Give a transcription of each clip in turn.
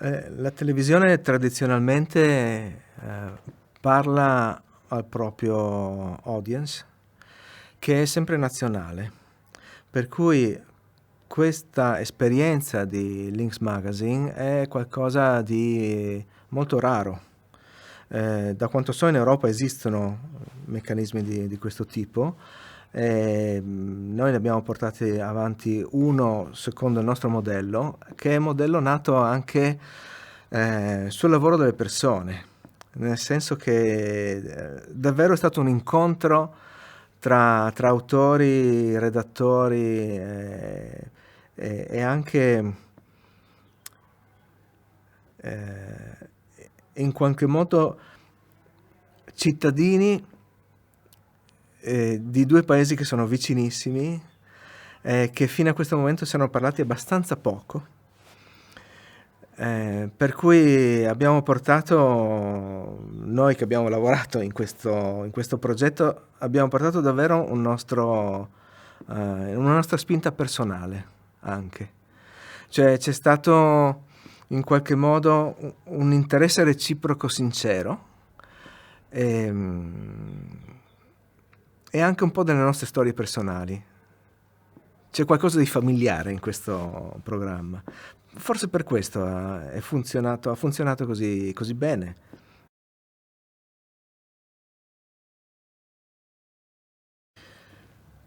La televisione tradizionalmente parla al proprio audience, che è sempre nazionale, per cui questa esperienza di Lynx Magazine è qualcosa di molto raro. Da quanto so in Europa esistono meccanismi di questo tipo. Noi ne abbiamo portati avanti uno secondo il nostro modello, che è un modello nato anche sul lavoro delle persone, nel senso che davvero è stato un incontro tra autori, redattori e anche in qualche modo cittadini di due paesi che sono vicinissimi, che fino a questo momento si erano parlati abbastanza poco, per cui abbiamo portato, noi che abbiamo lavorato in questo progetto, abbiamo portato davvero una nostra spinta personale anche. Cioè c'è stato in qualche modo un interesse reciproco sincero e anche un po' delle nostre storie personali. C'è qualcosa di familiare in questo programma. Forse per questo ha funzionato così bene.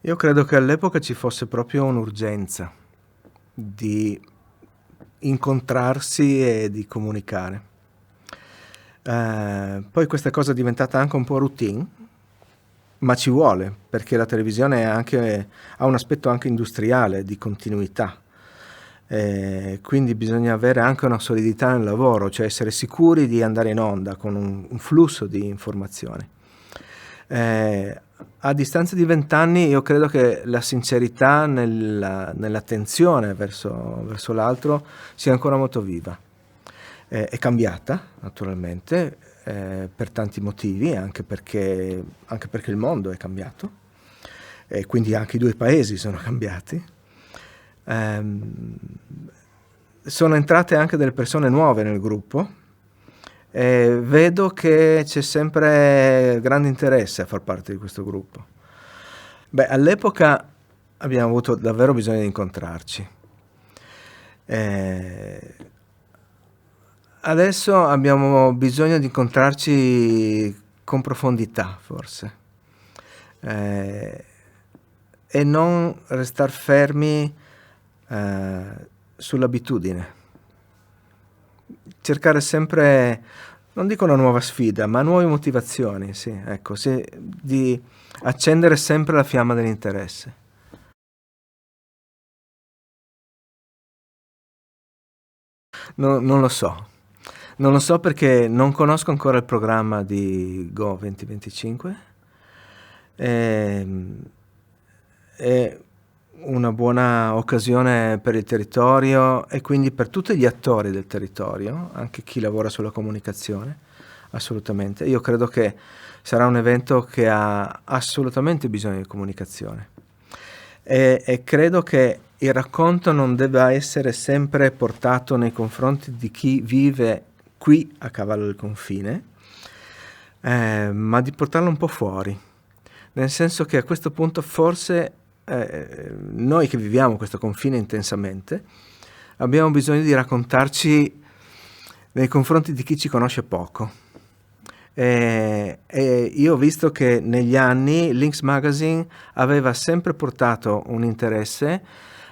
Io credo che all'epoca ci fosse proprio un'urgenza di incontrarsi e di comunicare. Poi questa cosa è diventata anche un po' routine, ma ci vuole, perché la televisione ha un aspetto anche industriale, di continuità. Quindi bisogna avere anche una solidità nel lavoro, cioè essere sicuri di andare in onda con un flusso di informazioni. A distanza di 20 anni io credo che la sincerità nell'attenzione verso l'altro sia ancora molto viva. È cambiata naturalmente per tanti motivi, anche perché il mondo è cambiato e quindi anche i due paesi sono cambiati. Sono entrate anche delle persone nuove nel gruppo e vedo che c'è sempre grande interesse a far parte di questo gruppo. All'epoca abbiamo avuto davvero bisogno di incontrarci. Adesso abbiamo bisogno di incontrarci con profondità, forse, e non restar fermi sull'abitudine. Cercare sempre, non dico una nuova sfida, ma nuove motivazioni, sì, ecco, sì, di accendere sempre la fiamma dell'interesse. Non lo so. Non lo so perché non conosco ancora il programma di Go 2025. È una buona occasione per il territorio e quindi per tutti gli attori del territorio, anche chi lavora sulla comunicazione, assolutamente. Io credo che sarà un evento che ha assolutamente bisogno di comunicazione e credo che il racconto non debba essere sempre portato nei confronti di chi vive qui a cavallo del confine, ma di portarlo un po' fuori, nel senso che a questo punto forse noi che viviamo questo confine intensamente abbiamo bisogno di raccontarci nei confronti di chi ci conosce poco. E io ho visto che negli anni Lynx Magazine aveva sempre portato un interesse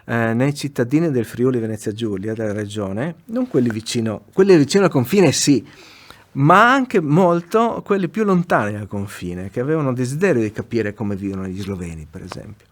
nei cittadini del Friuli Venezia Giulia, della regione, non quelli vicino al confine sì, ma anche molto quelli più lontani dal confine, che avevano desiderio di capire come vivono gli sloveni, per esempio.